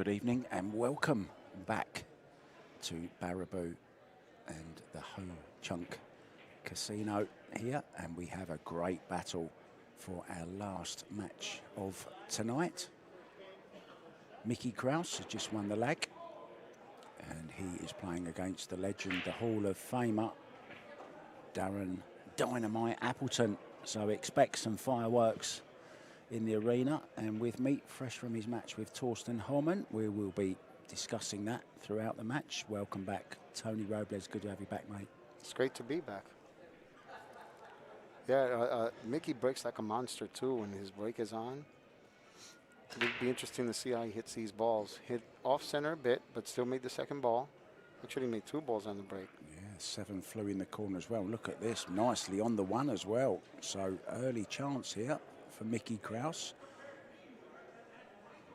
Good evening and welcome back to Baraboo and the Ho Chunk Casino here, and we have a great battle for our last match of tonight. Mickey KRAUSE has just won the leg and he is playing against the legend, the Hall of Famer, Darren Dynamite Appleton. So expect some fireworks in the arena, and with me, fresh from his match with Torsten Holman, we will be discussing that throughout the match. Welcome back, Tony Robles. Good to have you back, mate. It's great to be back. Yeah, Mickey breaks like a monster too when his break is on. It'd be interesting to see how he hits these balls. Hit off center a bit, but still made the second ball. Actually made 2 balls on the break. Yeah, 7 flew in the corner as well. Look at this, nicely on the 1 as well. So early chance here for Mickey KRAUSE.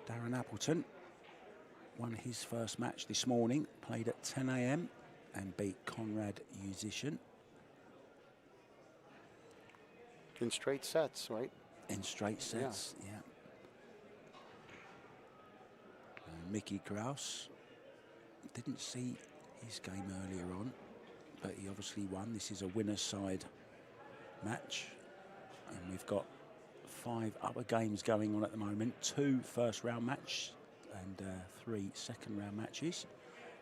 Darren Appleton won his first match this morning, played at 10 a.m. and beat Conrad Musician. In straight sets, right? In straight sets, yeah. Mickey KRAUSE didn't see his game earlier on, but he obviously won. This is a winner's side match, and we've got 5 other games going on at the moment. 2 first round matches and 3 second round matches,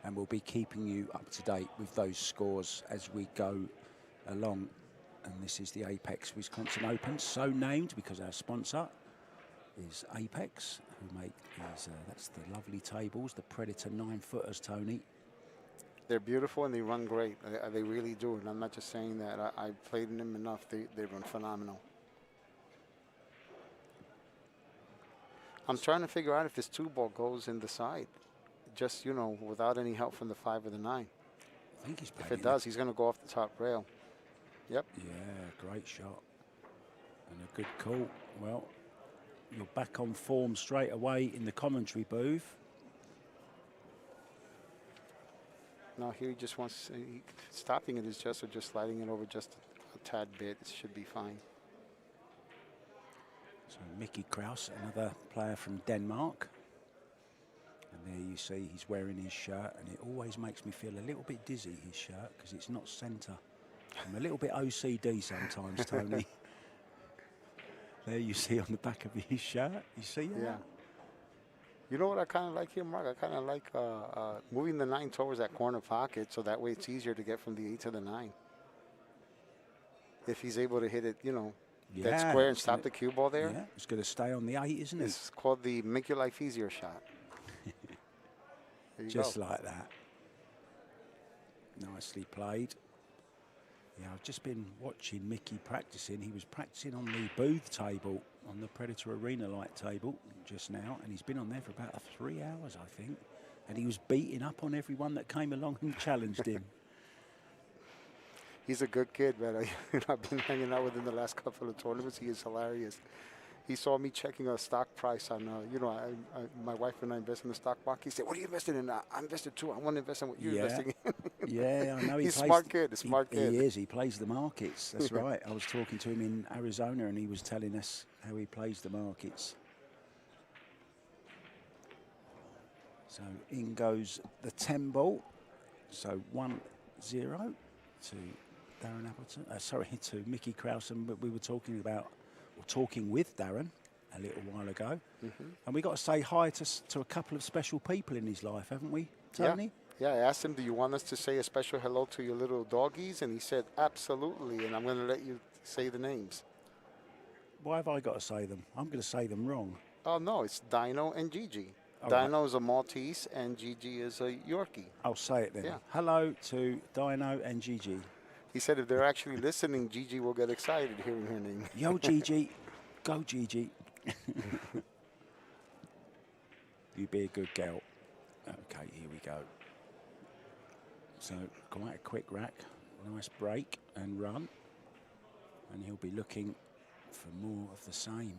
and we'll be keeping you up to date with those scores as we go along. And this is the Apex Wisconsin Open, so named because our sponsor is Apex, who make these, that's the lovely tables, the Predator 9-footers, Tony. They're beautiful and they run great. They really do. And I'm not just saying that. I've played in them enough. They run phenomenal. I'm trying to figure out if this 2-ball goes in the side, just, you know, without any help from the 5 or the 9. I think he's if it does, he's going to go off the top rail. Yep. Yeah, great shot. And a good call. Well, you're back on form straight away in the commentary booth. No, here he just wants, stopping it is just, or just sliding it over just a tad bit. It should be fine. So Mickey KRAUSE, another player from Denmark. And there you see he's wearing his shirt, and it always makes me feel a little bit dizzy, his shirt, because it's not centre. I'm a little bit OCD sometimes, Tony. There you see on the back of his shirt. You see that? Yeah. You know what I kind of like here, Mark? I kind of like moving the 9 towards that corner pocket, so that way it's easier to get from the 8 to the 9. If he's able to hit it, you know, that square and stop the cue ball there. Yeah, it's going to stay on the 8, isn't it? It's called the make your life easier shot. Just like that. Nicely played. Yeah, I've just been watching Mickey practicing. He was practicing on the booth table, on the Predator Arena light table just now, and he's been on there for about 3 hours, I think. And he was beating up on everyone that came along and challenged him. He's a good kid, man. I've been hanging out with him the last couple of tournaments. He is hilarious. He saw me checking a stock price on, you know, my wife and I invest in the stock market. He said, "What are you investing in?" "I invested too. I want to invest in what you're investing in." Yeah, I know. He's a smart kid. A smart kid. He is. He plays the markets. That's right. I was talking to him in Arizona, and he was telling us how he plays the markets. So in goes the 10 ball. So 1-0 to Darren Appleton. Sorry, to Mickey KRAUSE, and we were talking with Darren a little while ago. And we got to say hi to a couple of special people in his life, haven't we, Tony? Yeah, I asked him, "Do you want us to say a special hello to your little doggies?" And he said, "Absolutely." And I'm going to let you say the names. Why have I got to say them? I'm going to say them wrong. Oh, no, it's Dino and Gigi. Oh, Dino is a Maltese and Gigi is a Yorkie. I'll say it then. Yeah. Hello to Dino and Gigi. He said if they're actually listening, Gigi will get excited hearing her name. Yo, Gigi. Go, Gigi. You be a good girl. Okay, here we go. So quite a quick rack. Nice break and run. And he'll be looking for more of the same.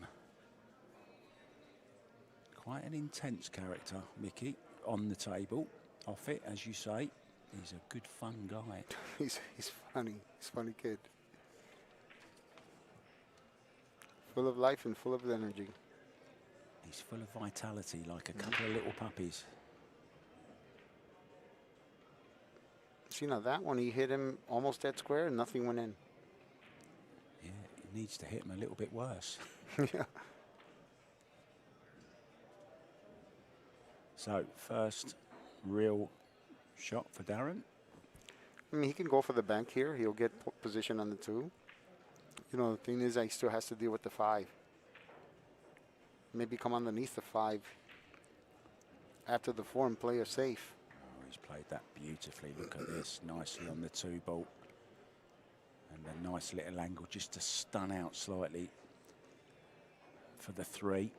Quite an intense character, Mickey, on the table. Off it, as you say. He's a good, fun guy. He's funny. He's a funny kid. Full of life and full of energy. He He's full of vitality, like a couple of little puppies. See, now that one, he hit him almost dead square and nothing went in. Yeah, he needs to hit him a little bit worse. Yeah. So, first real shot for Darren. I mean, he can go for the bank here. He'll get position on the 2. You know, the thing is, he still has to deal with the 5. Maybe come underneath the 5 after the 4 and play it safe. Oh, he's played that beautifully. Look at this, nicely on the 2 ball. And a nice little angle just to stun out slightly for the 3.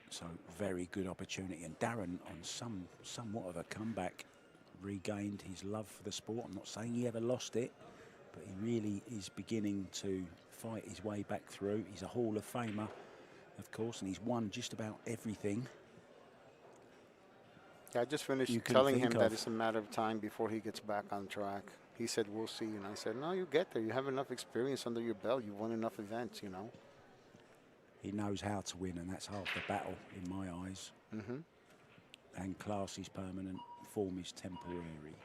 So very good opportunity. And Darren on somewhat of a comeback, regained his love for the sport. I'm not saying he ever lost it, but he really is beginning to fight his way back through. He's a Hall of Famer, of course, and he's won just about everything. Yeah, I just finished telling him that it's a matter of time before he gets back on track. He said, we'll see. And I said, no, you get there. You have enough experience under your belt. You've won enough events, you know. He knows how to win, and that's half the battle in my eyes. And class is permanent, form is temporary.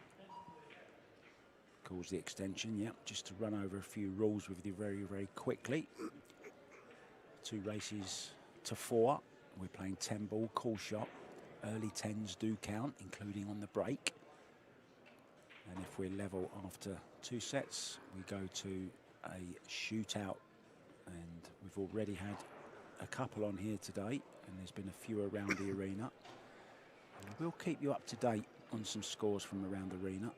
Calls the extension, yep, just to run over a few rules with you very, very quickly. 2 races to 4. We're playing 10 ball, cool shot. Early 10s do count, including on the break. And if we're level after 2 sets, we go to a shootout. And we've already had a couple on here today, and there's been a few around the arena. And we'll keep you up to date on some scores from around the arena.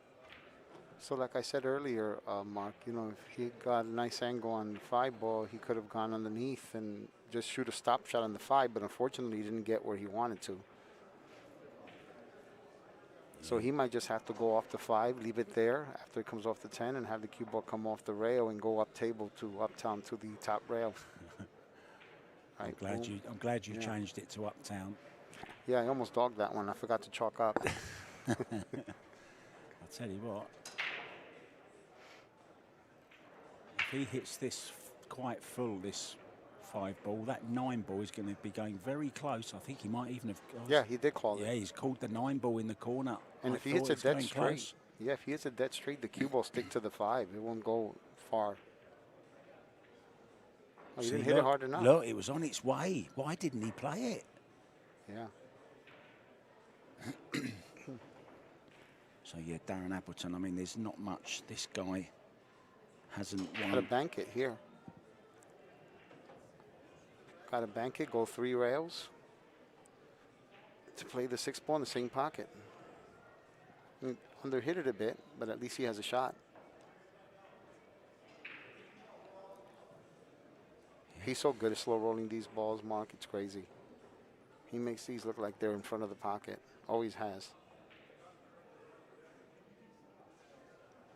So like I said earlier, Mark, you know, if he got a nice angle on the 5 ball, he could have gone underneath and just shoot a stop shot on the 5, but unfortunately he didn't get where he wanted to. So he might just have to go off the 5, leave it there after it comes off the 10, and have the cue ball come off the rail and go up table to uptown to the top rail. I'm glad you changed it to uptown. Yeah, I almost dogged that one. I forgot to chalk up. I'll tell you what. If he hits this quite full, this 5 ball, that 9 ball is going to be going very close. I think he might even have. Yeah, he did call it. Yeah, he's called the 9 ball in the corner. And if he hits a dead straight, yeah, if he hits a dead straight, the cue ball stick to the 5. It won't go far. Oh, he didn't hit it hard enough. Look, it was on its way. Why didn't he play it? Yeah. So, yeah, Darren Appleton, I mean, there's not much. This guy hasn't won. Got to bank it here. Got to bank it, go 3 rails to play the 6 ball in the same pocket. I mean, underhit it a bit, but at least he has a shot. He's so good at slow rolling these balls, Mark. It's crazy. He makes these look like they're in front of the pocket. Always has.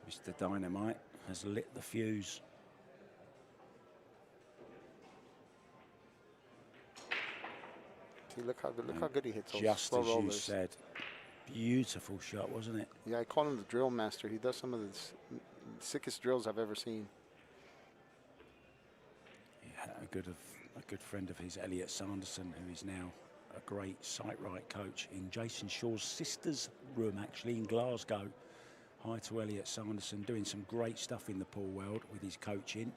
Mr. Dynamite has lit the fuse. See, look how good he hits those just slow as rollers. You said, beautiful shot, wasn't it? Yeah, I call him the drill master. He does some of the sickest drills I've ever seen. Yeah, a good friend of his, Elliot Sanderson, who is now a great sight right coach in Jason Shaw's sister's room, actually, in Glasgow. Hi to Elliot Sanderson, doing some great stuff in the pool world with his coaching.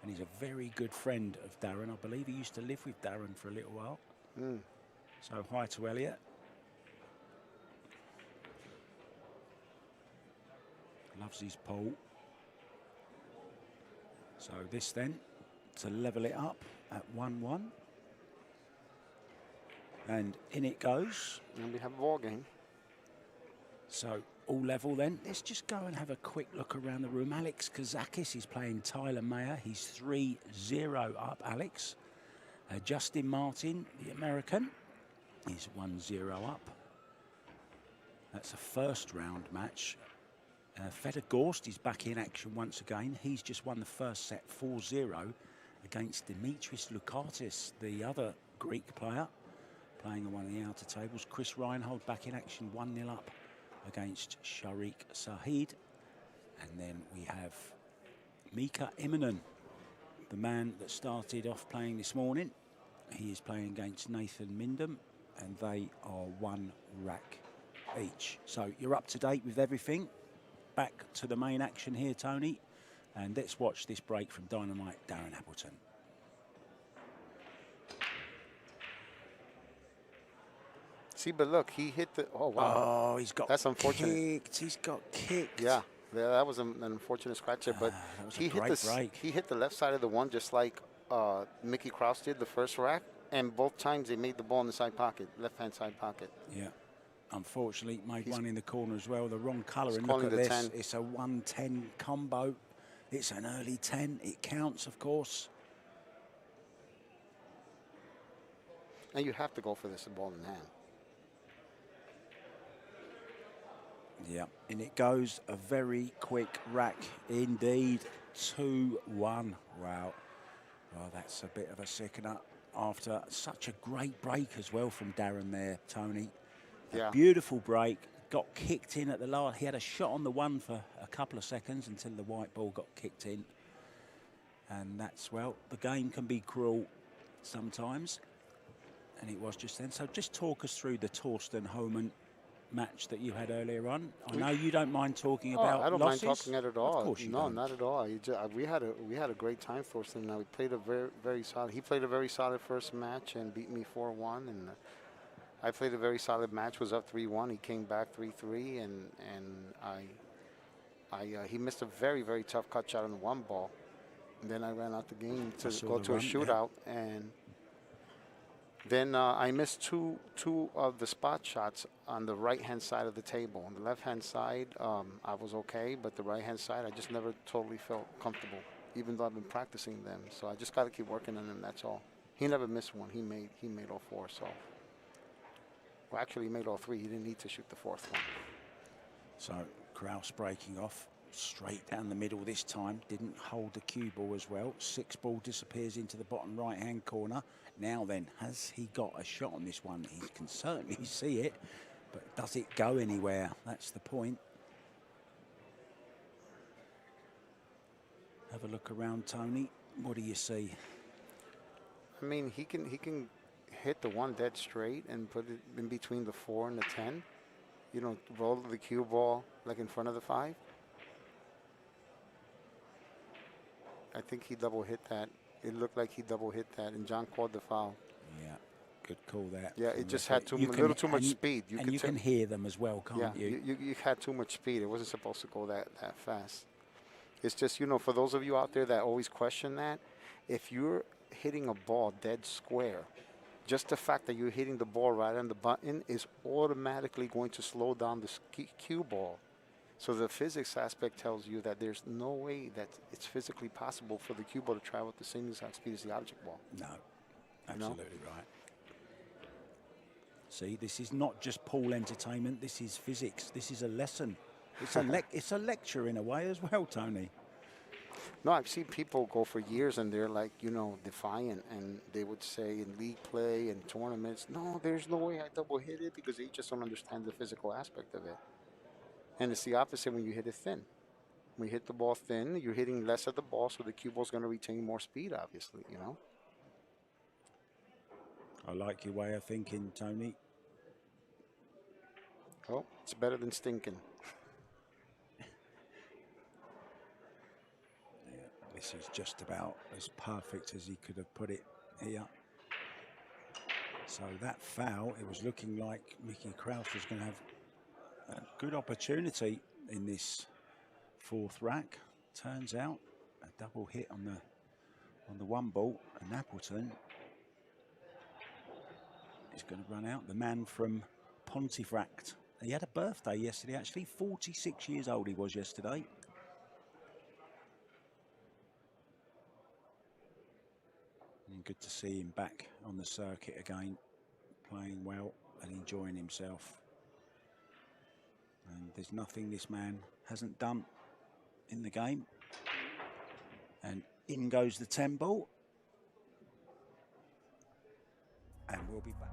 And he's a very good friend of Darren. I believe he used to live with Darren for a little while. So hi to Elliot. Loves his pool. So this then, to level it up at 1-1. And in it goes. And we have a ball game. So all level then. Let's just go and have a quick look around the room. Alex Kazakis is playing Tyler Mayer. He's 3-0 up, Alex. Justin Martin, the American, is 1-0 up. That's a first round match. Fedor Gorst is back in action once again. He's just won the first set 4-0 against Dimitris Lukatis, the other Greek player, playing on one of the outer tables. Chris Reinhold back in action, 1-0 up against Sharik Sahid. And then we have Mika Immonen, the man that started off playing this morning. He is playing against Nathan Mindham, and they are 1 rack each. So you're up to date with everything. Back to the main action here, Tony. And let's watch this break from Dynamite Darren Appleton. See, but look, he hit the. Oh wow! Oh, he's got. That's unfortunate. Kicked. He's got kicked. Yeah, that was an unfortunate scratch there. But that was he a hit great the break. he hit the left side of the one just like Mickey KRAUSE did the first rack, and both times they made the ball in the side pocket, left-hand side pocket. Yeah. Unfortunately, made one in the corner as well. The wrong colour. And calling look at the this. 10. It's a 1-10 combo. It's an early 10. It counts, of course. And you have to go for this ball in hand. Yeah, and it goes a very quick rack indeed. 2-1. Wow. Well, that's a bit of a sickener after such a great break as well from Darren there, Tony. Yeah. A beautiful break. Got kicked in at the last. He had a shot on the one for a couple of seconds until the white ball got kicked in. And that's, well, the game can be cruel sometimes. And it was just then. So just talk us through the Torsten Homan match that you had earlier on. I know you don't mind talking about I don't losses. mind talking at all. Of course you no, don't. not at all. We had a great time, Thorsten. We played a very solid. He played a very solid first match and beat me 4-1, and I played a very solid match. Was up 3-1. He came back 3-3, and he missed a very tough cut shot on the one ball. And then I ran out the game to go to a shootout, and then I missed two of the spot shots on the right-hand side of the table. On the left-hand side, I was okay, but the right-hand side, I just never totally felt comfortable, even though I've been practicing them. So I just got to keep working on them, that's all. He never missed one. He made all 4, so. Well, actually, he made all 3. He didn't need to shoot the 4th one. So KRAUSE breaking off straight down the middle this time. Didn't hold the cue ball as well. 6 ball disappears into the bottom right-hand corner. Now then, has he got a shot on this one? He can certainly see it, but does it go anywhere? That's the point. Have a look around, Tony. What do you see? I mean, he can hit the one dead straight and put it in between the 4 and the 10. You know, roll the cue ball like in front of the 5. I think he double hit that. It looked like he double hit that, and John called the foul. Yeah, good call there. Yeah, it just had a little too much speed. You can hear them as well, can't you? You had too much speed. It wasn't supposed to go that fast. It's just, you know, for those of you out there that always question that, if you're hitting a ball dead square, just the fact that you're hitting the ball right on the button is automatically going to slow down the cue ball. So the physics aspect tells you that there's no way that it's physically possible for the cue ball to travel at the same exact speed as the object ball. No, absolutely right. See, this is not just pool entertainment. This is physics. This is a lesson. It's a lecture in a way as well, Tony. No, I've seen people go for years and they're like, you know, defiant, and they would say in league play and tournaments, no, there's no way I double hit it, because they just don't understand the physical aspect of it. And it's the opposite when you hit it thin. When you hit the ball thin, you're hitting less of the ball, so the cue ball's going to retain more speed, obviously, you know. I like your way of thinking, Tony. Oh, it's better than stinking. This is just about as perfect as he could have put it here. So that foul, it was looking like Mickey KRAUSE was going to have a good opportunity in this 4th rack. Turns out a double hit on the one ball, and Appleton is going to run out. The man from Pontefract. He had a birthday yesterday, actually. 46 years old he was yesterday. And good to see him back on the circuit again, playing well and enjoying himself. And there's nothing this man hasn't done in the game. And in goes the 10 ball. And we'll be back.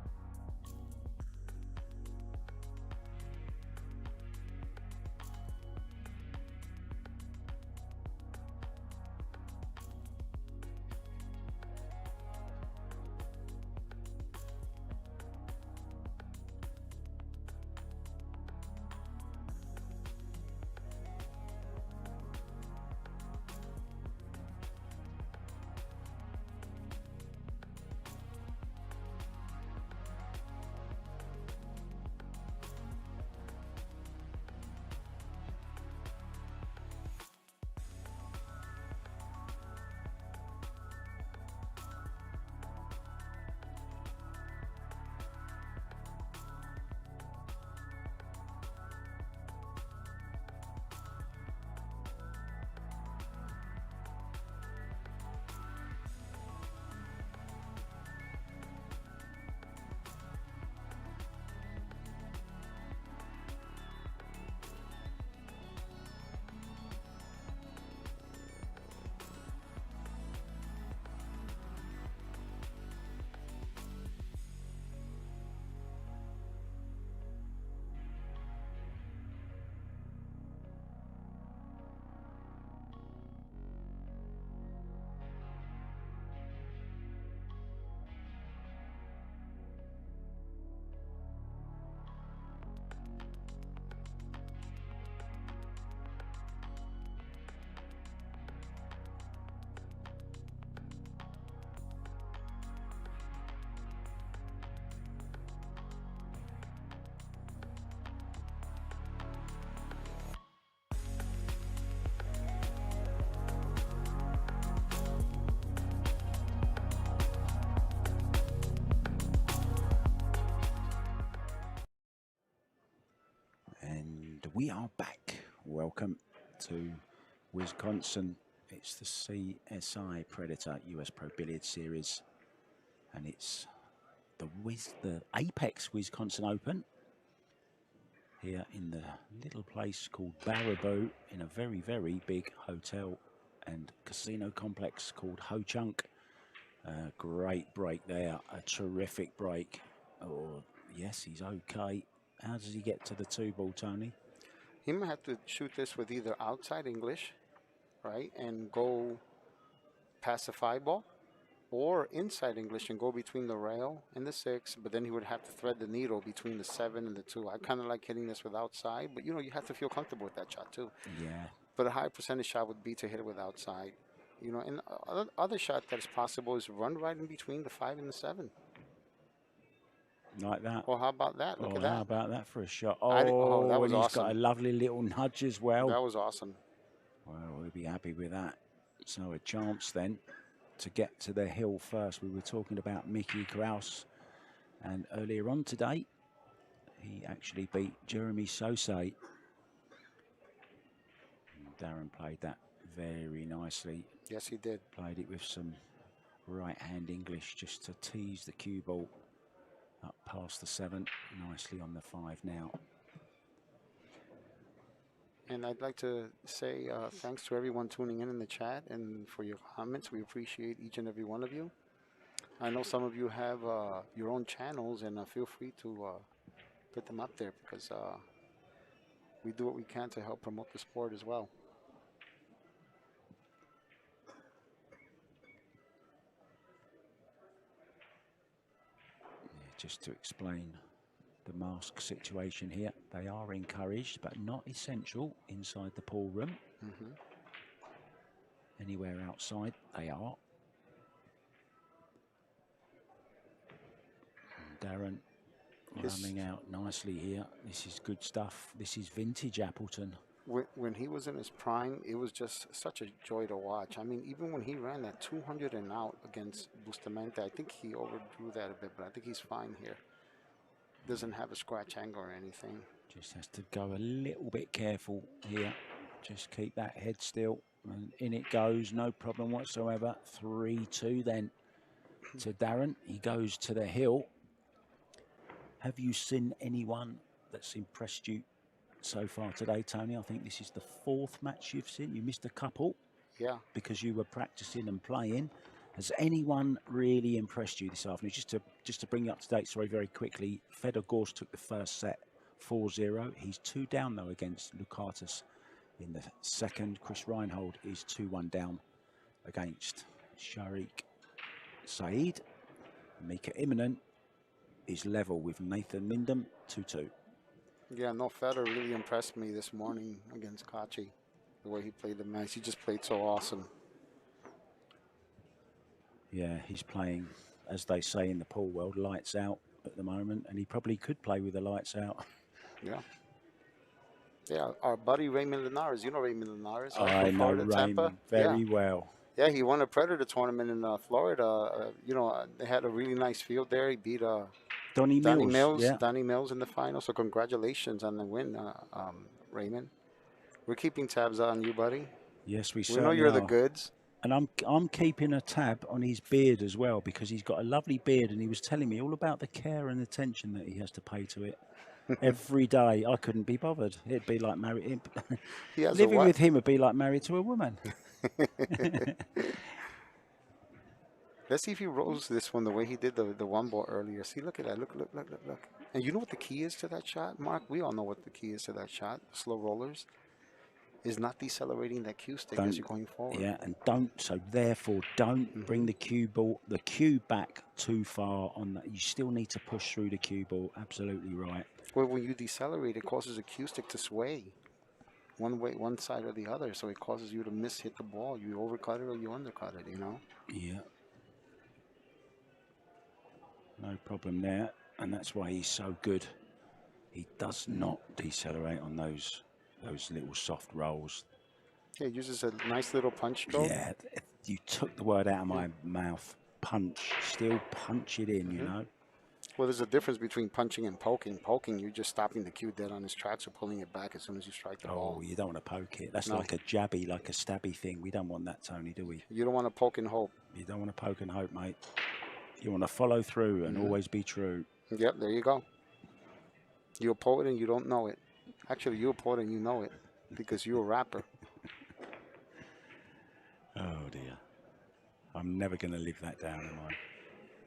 we are back. Welcome to Wisconsin. It's the CSI Predator US Pro Billiard Series, and it's the Apex Wisconsin Open here in the little place called Baraboo in a very, very big hotel and casino complex called Ho Chunk. Great break there, a terrific break. Oh, yes, he's okay. How does he get to the 2-ball, Tony? He might have to shoot this with either outside English, right, and go past the 5-ball, or inside English and go between the rail and the 6, but then he would have to thread the needle between the 7 and the 2. I kind of like hitting this with outside, but, you know, you have to feel comfortable with that shot, too. Yeah. But a high percentage shot would be to hit it with outside. You know, and other shot that is possible is run right in between the 5 and the 7. Like that. Well, how about that? Look at that. How about that for a shot? Oh, that was and he's awesome. got a lovely little nudge as well. That was awesome. Well, we'll be happy with that. So a chance then to get to the hill first. We were talking about Mickey KRAUSE, and earlier on today, he actually beat Jeremy Sosay. Darren played that very nicely. Yes, he did. Played it with some right-hand English just to tease the cue ball up past the 7. Nicely on the 5 now. And I'd like to say thanks to everyone tuning in the chat and for your comments. We appreciate each and every one of you. I know some of you have your own channels, and feel free to put them up there, because we do what we can to help promote the sport as well. Just to explain the mask situation here, they are encouraged but not essential inside the pool room. Anywhere outside, they are. And Darren running out nicely here. This is good stuff. This is vintage Appleton. When he was in his prime, it was just such a joy to watch. I mean, even when he ran that 200 and out against Bustamante, I think he overdrew that a bit, but I think he's fine here. Doesn't have a scratch angle or anything. Just has to go a little bit careful here. Just keep that head still. And in it goes, no problem whatsoever. 3-2 then to Darren. He goes to the hill. Have you seen anyone that's impressed you so far today, Tony? I think this is the 4th match you've seen. You missed a couple. Yeah. Because you were practicing and playing. Has anyone really impressed you this afternoon? Just to bring you up to date, sorry, very quickly. Fedor Gorst took the first set 4-0. He's 2 down though against Lukatis in the second. Chris Reinhold is 2-1 down against Sharik Saeed. Mika Immonen is level with Nathan Mindham, 2-2. Yeah, no, Fedor really impressed me this morning against Kachi. The way he played the match, he just played so awesome. Yeah, he's playing, as they say in the pool world, lights out at the moment, and he probably could play with the lights out. Yeah. Yeah, our buddy Raymond Linares. You know Raymond Linares, right? I know Raymond very well. Yeah, he won a Predator tournament in Florida. You know, they had a really nice field there. He beat Donnie Mills in the final. So congratulations on the win, Raymond. We're keeping tabs on you, buddy. Yes, we know you're the goods. And I'm keeping a tab on his beard as well, because he's got a lovely beard, and he was telling me all about the care and attention that he has to pay to it every day. I couldn't be bothered. It'd be like married. Living with him would be like married to a woman. Let's see if he rolls this one the way he did the 1-ball earlier. See, look at that. Look. And you know what the key is to that shot, Mark? We all know what the key is to that shot. Slow rollers is not decelerating that cue stick as you're going forward. Yeah, and therefore don't bring the cue back too far on that. You still need to push through the cue ball. Absolutely right. Well, when you decelerate, it causes a cue stick to sway one way, one side or the other. So it causes you to hit the ball. You overcut it or you undercut it, you know? Yeah. No problem there. And that's why he's so good. He does not decelerate on those little soft rolls. Yeah, he uses a nice little punch stroke. Yeah, you took the word out of my mouth. Punch. Still punch it in, you know. Well, there's a difference between punching and poking. Poking, you're just stopping the cue dead on his tracks or pulling it back as soon as you strike the ball. Oh, you don't want to poke it. That's No. like a jabby, like a stabby thing. We don't want that, Tony, do we? You don't want to poke and hope. You don't want to poke and hope, mate. You want to follow through and always be true. Yep, there you go. You're a poet and you don't know it. Actually, you're a poet and you know it because you're a rapper. Oh, dear. I'm never going to live that down, am I?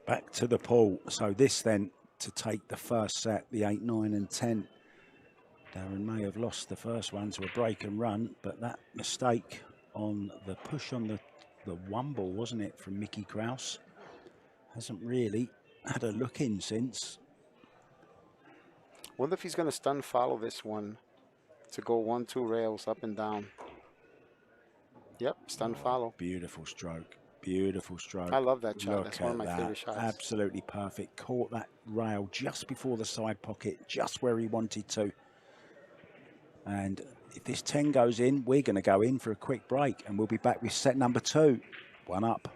Back to the pool. So this then, to take the first set, the 8, 9 and 10. Darren may have lost the first one to a break and run, but that mistake on the push on the one ball, wasn't it, from Mickey KRAUSE, hasn't really had a look in since. Wonder if he's going to stun follow this one to go 1, 2 rails up and down. Yep, stun follow. Beautiful stroke. Beautiful stroke. I love that shot. Look That's one of my favorite shots. Absolutely perfect. Caught that rail just before the side pocket, just where he wanted to. And if this 10 goes in, we're going to go in for a quick break, and we'll be back with set number 2. 1 up.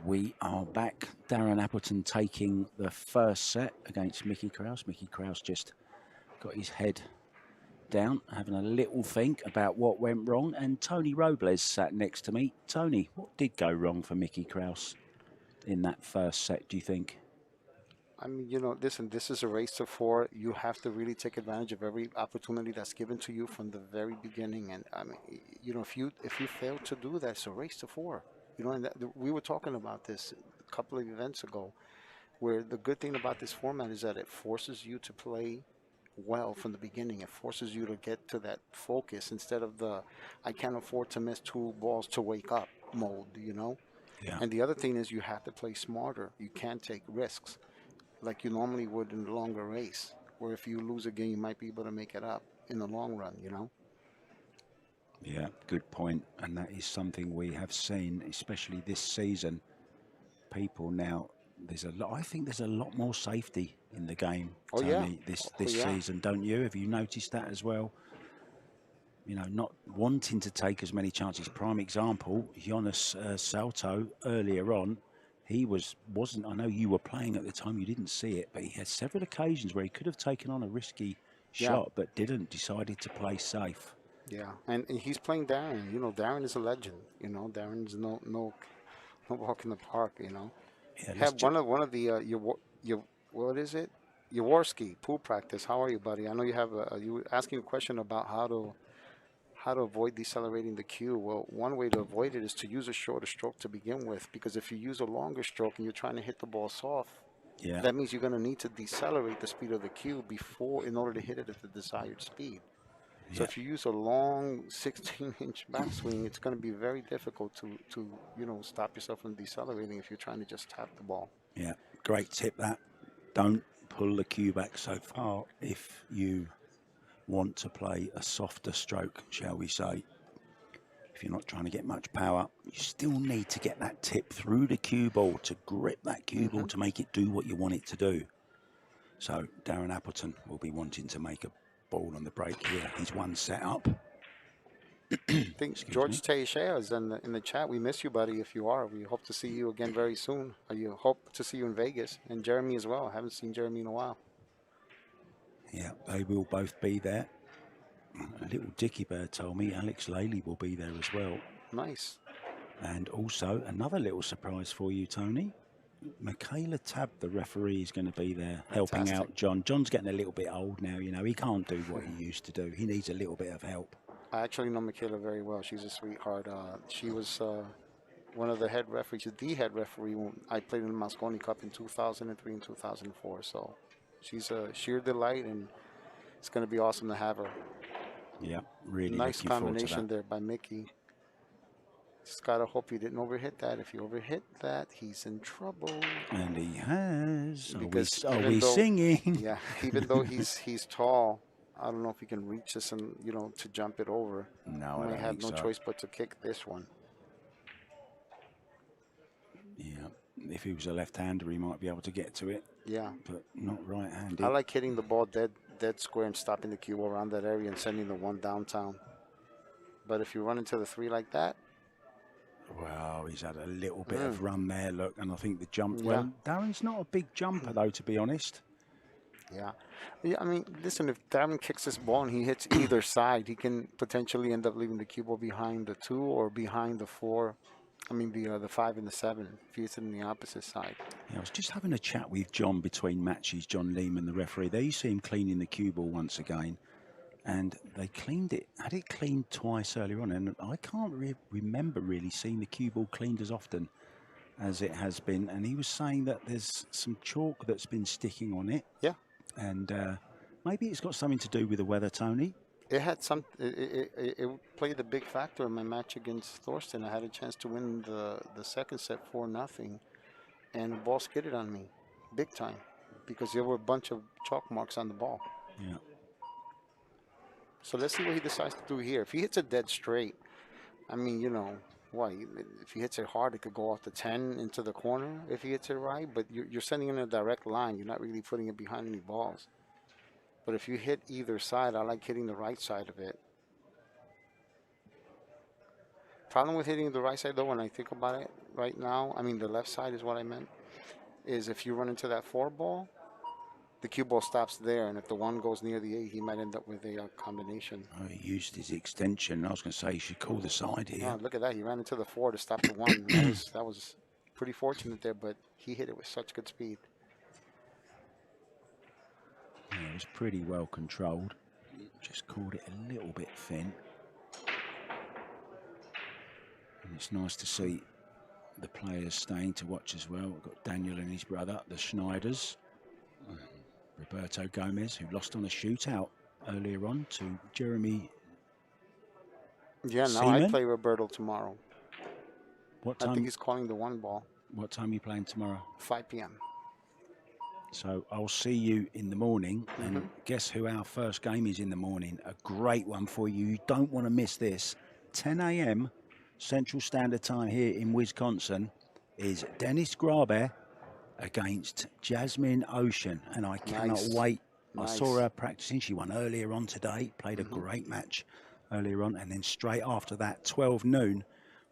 We are back. Darren Appleton taking the first set against Mickey KRAUSE. Mickey KRAUSE just got his head down, having a little think about what went wrong. And Tony Robles sat next to me. Tony, what did go wrong for Mickey KRAUSE in that first set, do you think? I mean, you know, listen, this is a race to 4. You have to really take advantage of every opportunity that's given to you from the very beginning. And I mean, you know, if you fail to do that, it's a race to 4. You know, and we were talking about this a couple of events ago, where the good thing about this format is that it forces you to play well from the beginning. It forces you to get to that focus instead of the I can't afford to miss 2 balls to wake up mode, you know? Yeah. And the other thing is you have to play smarter. You can't take risks like you normally would in a longer race, where if you lose a game, you might be able to make it up in the long run, you know? Yeah, good point. And that is something we have seen, especially this season. People now, I think there's a lot more safety in the game, Tony, this season, don't you? Have you noticed that as well? You know, not wanting to take as many chances. Prime example, Jonas Salto earlier on, he wasn't, I know you were playing at the time, you didn't see it, but he had several occasions where he could have taken on a risky shot, but didn't, decided to play safe. Yeah, and he's playing Darren. You know, Darren is a legend. You know, Darren's no walk in the park. You know, have one of the your what is it? Jaworski pool practice. How are you, buddy? I know you have you were asking a question about how how to avoid decelerating the cue. Well, one way to avoid it is to use a shorter stroke to begin with, because if you use a longer stroke and you're trying to hit the ball soft, that means you're going to need to decelerate the speed of the cue in order to hit it at the desired speed. So if you use a long 16-inch backswing, it's going to be very difficult to stop yourself from decelerating if you're trying to just tap the ball. Yeah, great tip that. Don't pull the cue back so far if you want to play a softer stroke, shall we say. If you're not trying to get much power, you still need to get that tip through the cue ball to grip that cue ball to make it do what you want it to do. So Darren Appleton will be wanting to make a ball on the break here. He's one set up. I think George Teixeira is in the chat. We miss you, buddy, if you are. We hope to see you again very soon. You hope to see you in Vegas. And Jeremy as well. I haven't seen Jeremy in a while. Yeah, they will both be there. A little Dicky Bird told me Alex Laley will be there as well. Nice. And also another little surprise for you, Tony. Michaela Tabb, the referee, is going to be there helping out John. John's getting a little bit old now, you know. He can't do what he used to do. He needs a little bit of help. I actually know Michaela very well. She's a sweetheart. She was one of the head referees, the head referee when I played in the Moscone Cup in 2003 and 2004. So she's a sheer delight, and it's going to be awesome to have her. Yeah, really nice combination there by Mickey. Just gotta hope he didn't overhit that. If he overhit that, he's in trouble. And he has. Because are we singing? Yeah, even though he's tall, I don't know if he can reach this and to jump it over. No, he I don't have think no choice but to kick this one. Yeah, if he was a left-hander, he might be able to get to it. Yeah, but not right-handed. I like hitting the ball dead square and stopping the cue around that area and sending the one downtown. But if you run into the three like that. Well, he's had a little bit of run there, look, and I think the jump. Yeah. Well, Darren's not a big jumper, though, to be honest. Yeah. I mean, listen, if Darren kicks this ball and he hits either side, he can potentially end up leaving the cue ball behind the 2 or behind the 4. I mean, the 5 and the 7, if he hits it on the opposite side. Yeah, I was just having a chat with John between matches, John Lehman, the referee. There you see him cleaning the cue ball once again. And they had it cleaned twice earlier on, and I can't remember really seeing the cue ball cleaned as often as it has been. And he was saying that there's some chalk that's been sticking on it. Yeah. And maybe it's got something to do with the weather, Tony. It had some. It played a big factor in my match against Thorsten. I had a chance to win the second set 4-0, and the ball skidded on me, big time, because there were a bunch of chalk marks on the ball. Yeah. So let's see what he decides to do here. If he hits it dead straight, I mean, if he hits it hard, it could go off the 10 into the corner if he hits it right. But you're sending it in a direct line. You're not really putting it behind any balls. But if you hit either side, I like hitting the right side of it. Problem with hitting the right side, though, when I think about it right now, I mean, the left side is what I meant, is if you run into that 4 ball, the cue ball stops there, and if the 1 goes near the 8, he might end up with a combination. Oh, he used his extension. I was going to say he should call the side here. Oh, look at that. He ran into the 4 to stop the 1. That was pretty fortunate there, but he hit it with such good speed. Yeah, it was pretty well controlled. Just called it a little bit thin. And it's nice to see the players staying to watch as well. We've got Daniel and his brother, the Schneiders. Roberto Gomez, who lost on a shootout earlier on to Jeremy. Yeah, no, Seaman. I play Roberto tomorrow. What time? I think he's calling the 1 ball. What time are you playing tomorrow? 5 p.m. So I'll see you in the morning. And guess who our first game is in the morning? A great one for you. You don't want to miss this. 10 a.m. Central Standard Time here in Wisconsin is Dennis Graber against Jasmine Ocean, and I cannot wait. Nice. I saw her practicing. She won earlier on today, played a great match earlier on, and then straight after that, 12 noon,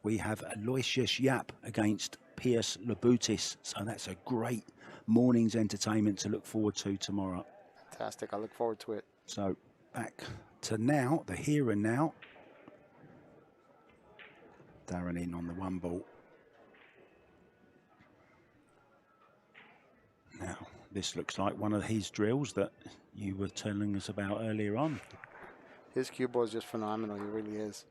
we have Aloysius Yap against Piers Labutis. So that's a great morning's entertainment to look forward to tomorrow. Fantastic. I look forward to it. So back to now, the here and now. Darren in on the 1 ball. Now, this looks like one of his drills that you were telling us about earlier on. His cue ball is just phenomenal. He really is.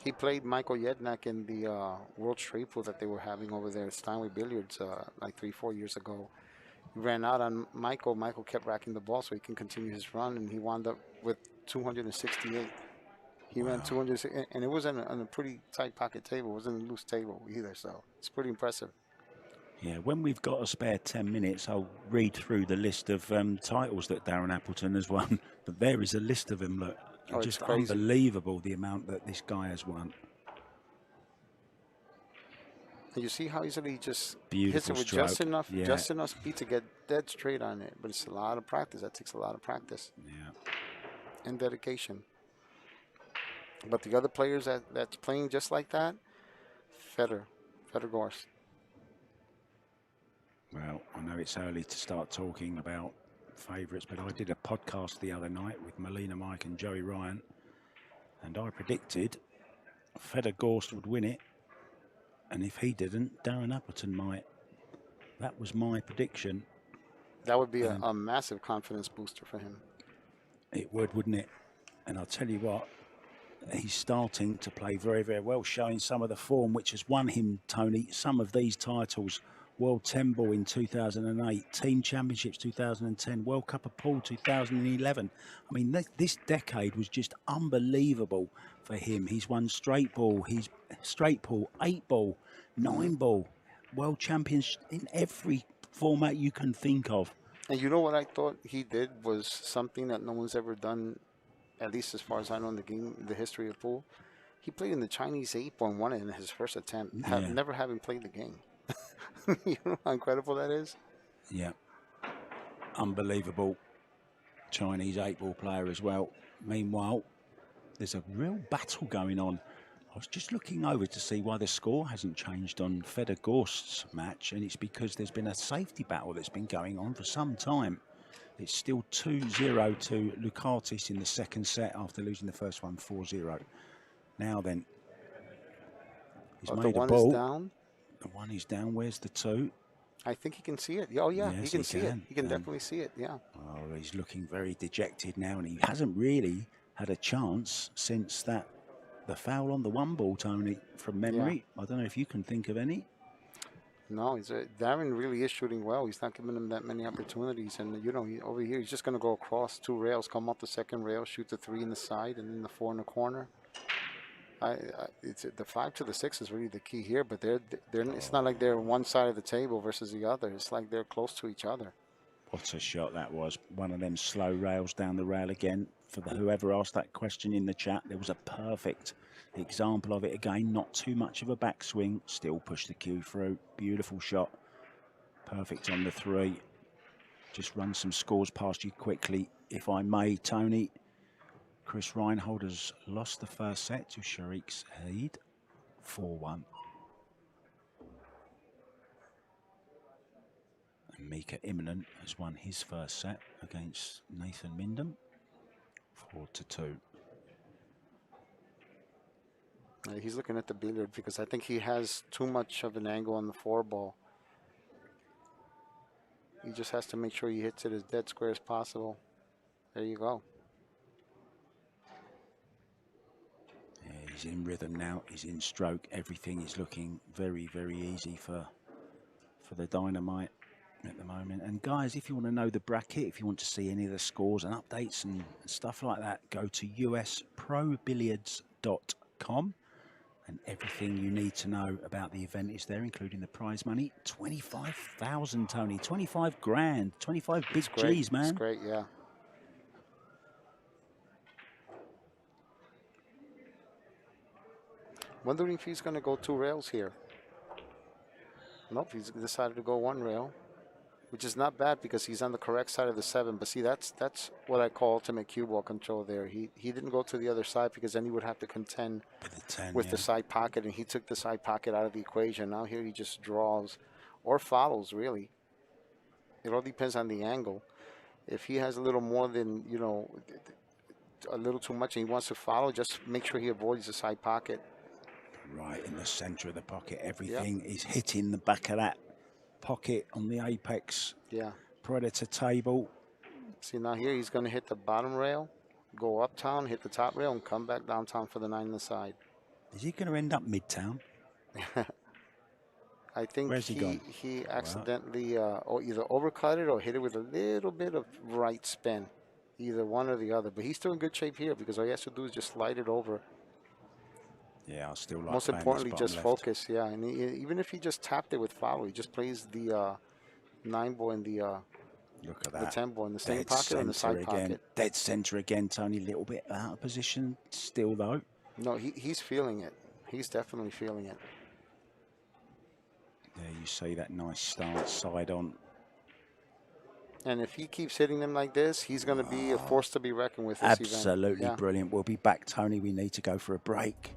He played Michael Yednak in the World Straight Pool that they were having over there at Steinway Billiards like 3-4 years ago. He ran out on Michael. Michael kept racking the ball so he can continue his run, and he wound up with 268. He ran 200, and it wasn't on a pretty tight pocket table. It wasn't a loose table either, so it's pretty impressive. Yeah, when we've got a spare 10 minutes, I'll read through the list of titles that Darren Appleton has won. But there is a list of them, look. Oh, just it's crazy. Unbelievable the amount that this guy has won. And you see how easily he just Beautiful hits it with stroke. just enough speed to get dead straight on it. But it's a lot of practice. That takes a lot of practice. Yeah. And dedication. But the other players that's playing just like that, Feder Gorst. Well, I know it's early to start talking about favourites, but I did a podcast the other night with Melina Mike and Joey Ryan, and I predicted Feder Gorst would win it, and if he didn't, Darren Appleton might. That was my prediction. That would be a massive confidence booster for him. It would, wouldn't it? And I'll tell you what, he's starting to play very, very well, showing some of the form which has won him, Tony, some of these titles. World 10 Ball in 2008, Team Championships 2010, World Cup of Pool 2011. I mean, this decade was just unbelievable for him. He's won straight ball, he's straight pool, 8 ball, 9 ball, world champions in every format you can think of. And you know what I thought he did was something that no one's ever done, at least as far as I know in the game, the history of pool. He played in the Chinese 8 ball and won it in his first attempt, never having played the game. You know how incredible that is? Yeah. Unbelievable Chinese 8-ball player as well. Meanwhile, there's a real battle going on. I was just looking over to see why the score hasn't changed on Feder Gorst's match, and it's because there's been a safety battle that's been going on for some time. It's still 2-0 to Lukatis in the second set after losing the first one 4-0. Now then, he's made a ball. Is down. The one is down. Where's the 2? I think he can see it. Oh, yeah, yes, he can see it. He can definitely see it, yeah. Oh, he's looking very dejected now, and he hasn't really had a chance since the foul on the 1 ball, Tony, from memory. Yeah. I don't know if you can think of any. No, Darren really is shooting well. He's not giving him that many opportunities. And, you know, over here, he's just going to go across 2 rails, come off the second rail, shoot the 3 in the side, and then the 4 in the corner. It's the 5 to the 6 is really the key here, but it's not like they're one side of the table versus the other. It's like they're close to each other. What a shot that was. One of them slow rails down the rail again. For whoever asked that question in the chat, there was a perfect example of it again. Not too much of a backswing, still push the cue through. Beautiful shot. Perfect on the 3. Just run some scores past you quickly, if I may, Tony. Chris Reinhold has lost the first set to Sharik Saeed, 4-1. And Mika Immonen has won his first set against Nathan Mindham, 4-2. He's looking at the billiard because I think he has too much of an angle on the 4 ball. He just has to make sure he hits it as dead square as possible. There you go. He's in rhythm now, he's in stroke, everything is looking very, very easy for the Dynamite at the moment. And guys, if you want to know the bracket, if you want to see any of the scores and updates and stuff like that, go to usprobilliards.com, and everything you need to know about the event is there, including the prize money. 25,000, Tony, 25 grand, 25 big G's, man. That's great, yeah. Wondering if he's going to go 2 rails here. Nope, he's decided to go 1 rail, which is not bad because he's on the correct side of the 7. But see, that's what I call ultimate cue ball control there. He didn't go to the other side because then he would have to contend with the side pocket, and he took the side pocket out of the equation. Now here he just draws or follows, really. It all depends on the angle. If he has a little more than, you know, a little too much and he wants to follow, just make sure he avoids the side pocket. Right in the center of the pocket, everything is hitting the back of that pocket on the apex Yeah. Predator table. See, now here he's going to hit the bottom rail, go uptown, hit the top rail, and come back downtown for the 9 on the side. Is he going to end up midtown? I think Where's he gone? he accidentally or either overcut it or hit it with a little bit of right spin. Either one or the other. But he's still in good shape here because all he has to do is just slide it over. Yeah, I still like Most playing importantly, this bottom just left. focus. Yeah, and even if he just tapped it with follow, he just plays the 9 ball in the Look at the that. 10 ball in the same Dead pocket or in the side centre again. pocket. Dead centre again, Tony. A little bit out of position still, though. No, he's feeling it. He's definitely feeling it. There you see that nice stance, side on. And if he keeps hitting them like this, he's going to be a force to be reckoned with this event. Absolutely Yeah. brilliant. We'll be back, Tony. We need to go for a break.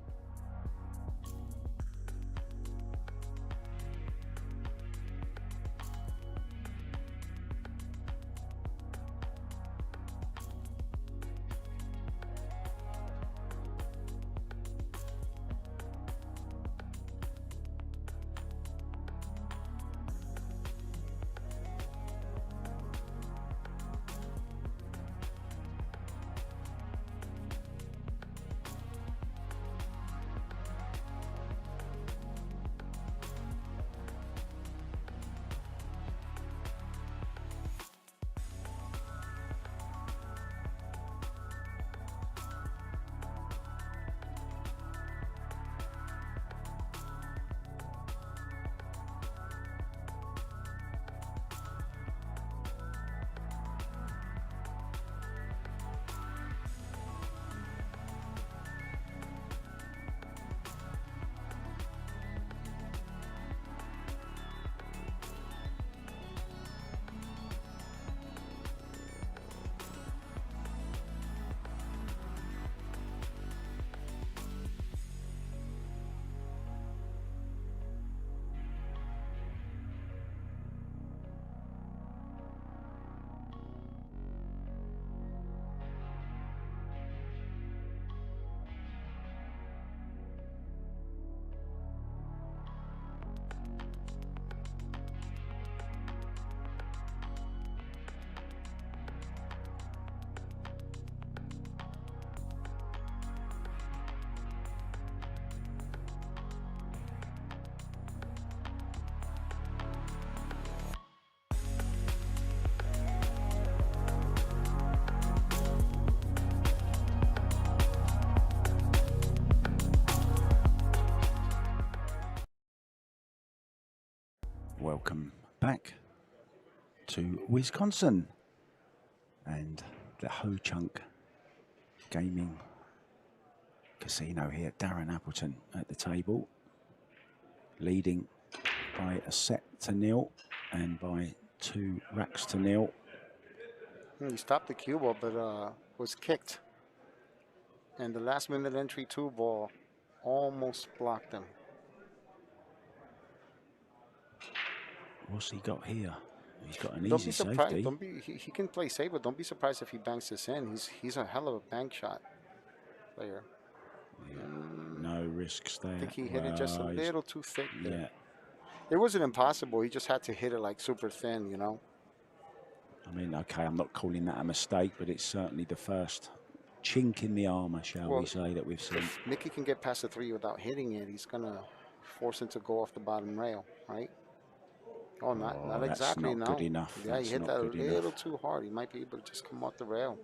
Welcome back to Wisconsin and the Ho Chunk Gaming Casino here. Darren Appleton at the table, leading by a set to 0 and by 2 racks to 0. He stopped the cue ball, but was kicked. And the last minute entry 2 ball almost blocked him. What's he got here? He's got an Don't easy be surprised. safety. Don't be. He can play safe, but don't be surprised if he banks this in. He's a hell of a bank shot player. Yeah, no risks there. I think he hit it just a little too thick there. Yeah. It wasn't impossible. He just had to hit it like super thin, you know. I mean, okay, I'm not calling that a mistake, but it's certainly the first chink in the armor, shall we say, that we've seen. If Mickey can get past the 3 without hitting it, he's gonna force him to go off the bottom rail, right? Oh, not that's exactly. not no. good enough. Yeah, That's he hit not that a good little enough. too hard. He might be able to just come off the rail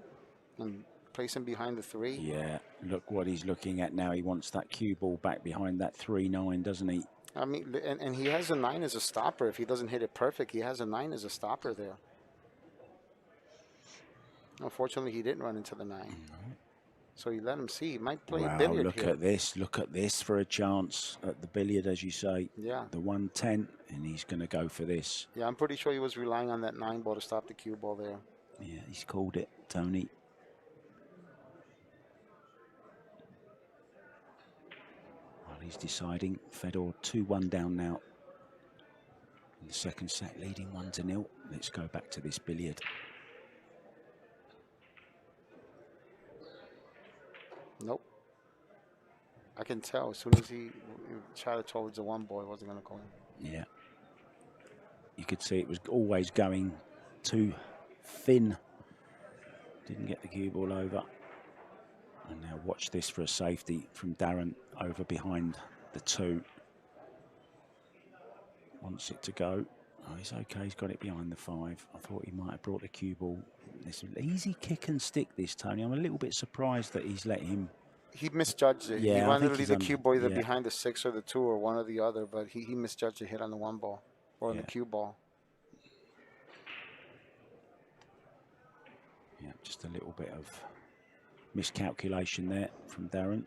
and place him behind the 3. Yeah, look what he's looking at now. He wants that cue ball back behind that 3-9, doesn't he? I mean, and he has a 9 as a stopper. If he doesn't hit it perfect, he has a 9 as a stopper there. Unfortunately, he didn't run into the 9. So you let him see. He might play billiard look here. at this. Look at this for a chance at the billiard, as you say. Yeah. The 110, and he's going to go for this. Yeah, I'm pretty sure he was relying on that 9 ball to stop the cue ball there. Yeah, he's called it, Tony. Well, he's deciding. Fedor 2-1 down now. In the second set, leading 1-0. Let's go back to this billiard. Nope. I can tell as soon as he shot it towards the 1 ball, it wasn't going to go in. Yeah. You could see it was always going too thin. Didn't get the cue ball over. And now watch this for a safety from Darren over behind the 2. Wants it to go. Oh, he's okay. He's got it behind the 5. I thought he might have brought the cue ball. This easy kick and stick, this, Tony. I'm a little bit surprised that he's let him. He misjudged it. Yeah, he I wanted think to leave he's the cue ball either yeah. behind the 6 or the 2 or one or the other, but he misjudged the hit on the 1 ball or on the cue ball. Yeah, just a little bit of miscalculation there from Darren.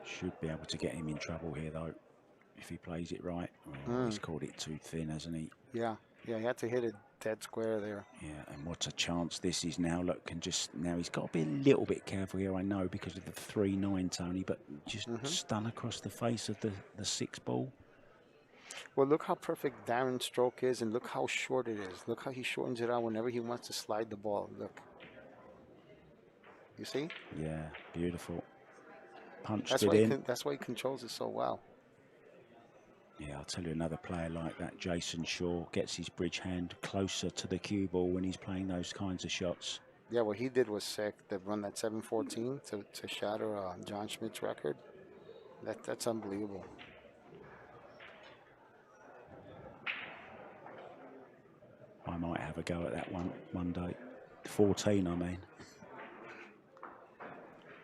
Should be able to get him in trouble here, though, if he plays it right. Oh, he's called it too thin, hasn't he? Yeah, he had to hit it dead square there. Yeah, and what a chance this is now. Look, now he's got to be a little bit careful here, I know, because of the 3-9, Tony, but just stun across the face of the 6 ball. Well, look how perfect Darren's stroke is, and look how short it is. Look how he shortens it out whenever he wants to slide the ball. Look. You see? Yeah, beautiful. Punched it in. That's why he controls it so well. Yeah, I'll tell you, another player like that, Jason Shaw, gets his bridge hand closer to the cue ball when he's playing those kinds of shots. Yeah, what he did was sick. To run that 7-14 to shatter John Schmidt's record. That's unbelievable. I might have a go at that one day. 14, I mean.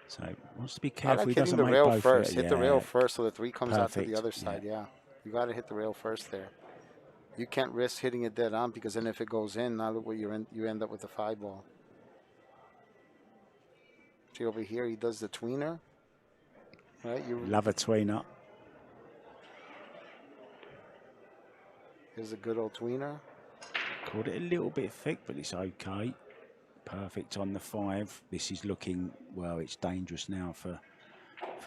So wants to be careful. I like he hitting doesn't the make rail both first. here. Hit the rail first so the 3 comes out to the other Perfect, side. Yeah, you got to hit the rail first there. You can't risk hitting it dead on, because then if it goes in, now look where you end up with the 5 ball. See over here, he does the tweener. Right, you love a tweener. Here's a good old tweener. Caught it a little bit thick, but it's okay. Perfect on the 5. This is looking, well, it's dangerous now for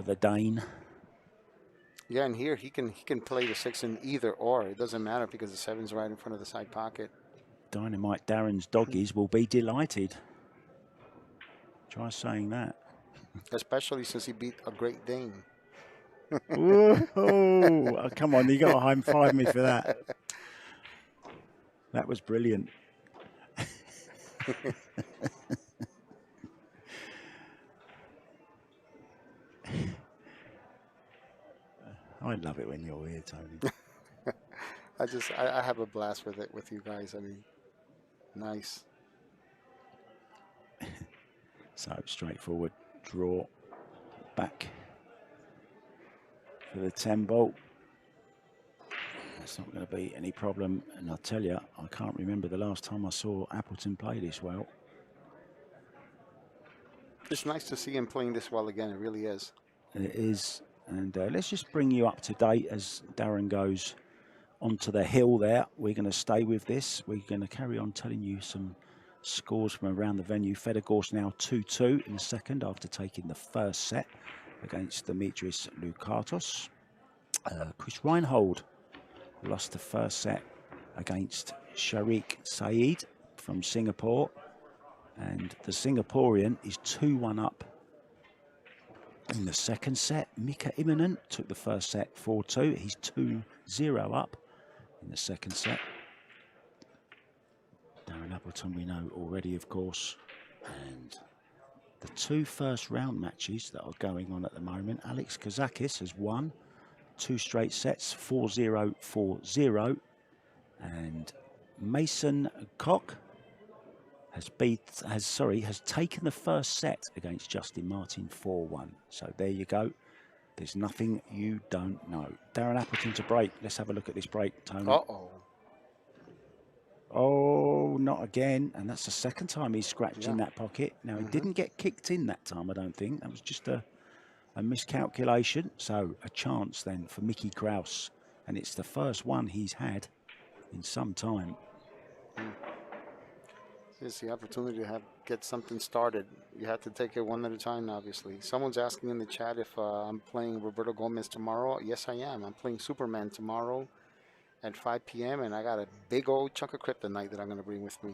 the Dane. Yeah, and here he can play the 6 in either or. It doesn't matter because the 7's right in front of the side pocket. Dynamite Darren's doggies will be delighted. Try saying that. Especially since he beat a Great Dane. Oh, come on, you got to high five me for that. That was brilliant. I love it when you're here, Tony. I have a blast with it with you guys. I mean, nice. So straightforward draw back for the 10 ball. That's not going to be any problem. And I'll tell you, I can't remember the last time I saw Appleton play this well. It's nice to see him playing this well again. It really is. It is. And let's just bring you up to date as Darren goes onto the hill there. We're going to stay with this. We're going to carry on telling you some scores from around the venue. Fedegorst now 2-2 in the second after taking the first set against Dimitris Lukatos. Chris Reinhold lost the first set against Sharik Saeed from Singapore. And the Singaporean is 2-1 up in the second set. Mika Immonen took the first set 4-2. He's 2-0 up in the second set. Darren Appleton we know already, of course. And the 2 first round matches that are going on at the moment, Alex Kazakis has won 2 straight sets, 4-0, 4-0. And Mason Koch has taken the first set against Justin Martin 4-1. So there you go. There's nothing you don't know. Darren Appleton to break. Let's have a look at this break, Tony. Uh-oh. Oh, not again. And that's the second time he's scratched in that pocket. Now, he didn't get kicked in that time, I don't think. That was just a miscalculation. So a chance then for Mickey KRAUSE. And it's the first one he's had in some time. It's the opportunity to get something started. You have to take it one at a time, obviously. Someone's asking in the chat if I'm playing Roberto Gomez tomorrow. Yes, I am. I'm playing Superman tomorrow at 5 p.m. and I got a big old chunk of kryptonite that I'm going to bring with me.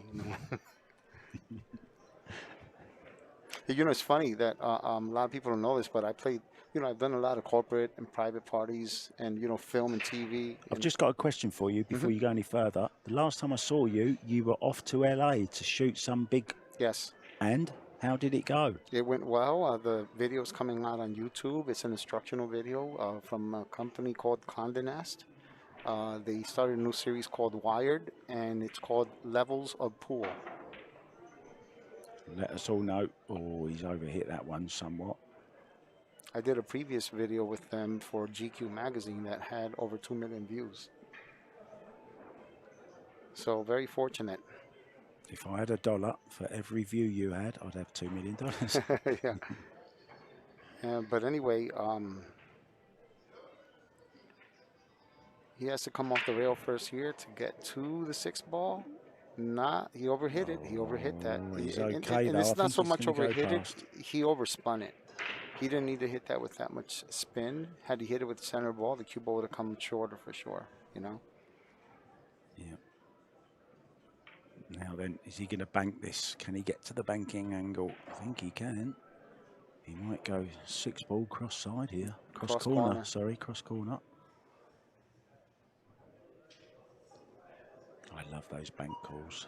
You know, it's funny that a lot of people don't know this, but I played you know, I've done a lot of corporate and private parties and, you know, film and TV. I've just got a question for you before you go any further. The last time I saw you, you were off to LA to shoot some big... Yes. And how did it go? It went well. The video is coming out on YouTube. It's an instructional video from a company called Condé Nast. They started a new series called Wired, and it's called Levels of Pool. Let us all know. Oh, he's overhit that one somewhat. I did a previous video with them for GQ magazine that had over 2 million views. So very fortunate. If I had $1 for every view you had, I'd have $2 million. Yeah. But anyway, he has to come off the rail first here to get to the 6th ball. He overhit it. He overhit that. He's and okay, though. It's not so much overhit it. Past. He overspun it. He didn't need to hit that with that much spin. Had he hit it with the center ball, the cue ball would have come shorter for sure, you know? Yeah. Now then, is he going to bank this? Can he get to the banking angle? I think he can. He might go 6-ball cross side here. Cross corner. Sorry, cross corner. I love those bank calls.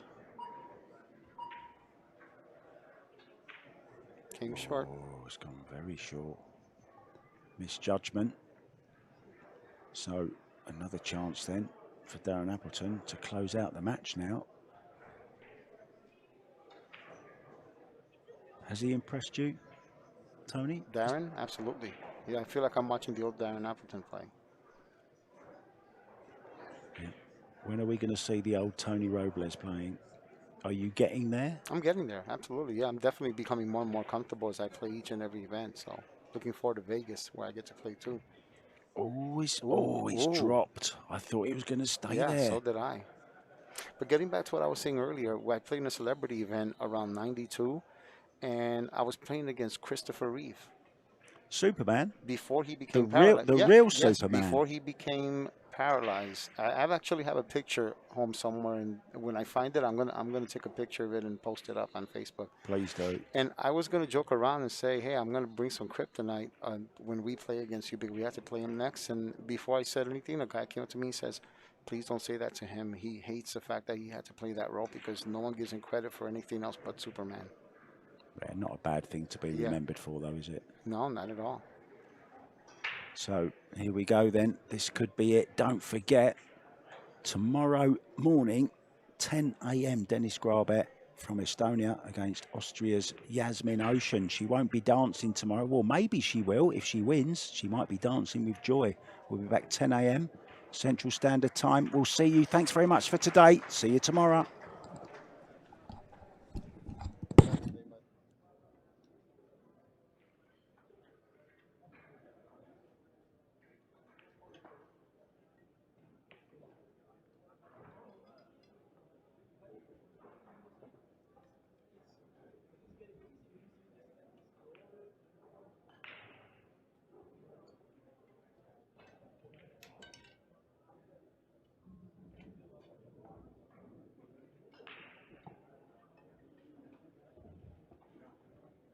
Came short. Oh, it's gone very short. Misjudgment. So another chance then for Darren Appleton to close out the match now. Has he impressed you, Tony? Darren, absolutely. Yeah, I feel like I'm watching the old Darren Appleton play. Yeah. When are we going to see the old Tony Robles playing? Are you getting there? I'm getting there, absolutely. Yeah, I'm definitely becoming more and more comfortable as I play each and every event. So looking forward to Vegas, where I get to play too. Oh, he's dropped. I thought he was going to stay there. Yeah, so did I. But getting back to what I was saying earlier, where I played in a celebrity event around 92, and I was playing against Christopher Reeve. Superman? Before he became paralyzed. The real Superman. Before he became paralyzed. I actually have a picture home somewhere, and when I find it, I'm gonna take a picture of it and post it up on Facebook. Please do. And I was gonna joke around and say, hey, I'm gonna bring some kryptonite when we play against you, because we have to play him next. And before I said anything, a guy came up to me and says, please don't say that to him. He hates the fact that he had to play that role because no one gives him credit for anything else but Superman. Yeah, not a bad thing to be remembered for, though, is it? No, not at all. So here we go then. This could be it. Don't forget, tomorrow morning, 10 a.m., Dennis Grabet from Estonia against Austria's Yasmin Ocean. She won't be dancing tomorrow. Well, maybe she will. If she wins, she might be dancing with joy. We'll be back 10 a.m. Central Standard Time. We'll see you. Thanks very much for today. See you tomorrow.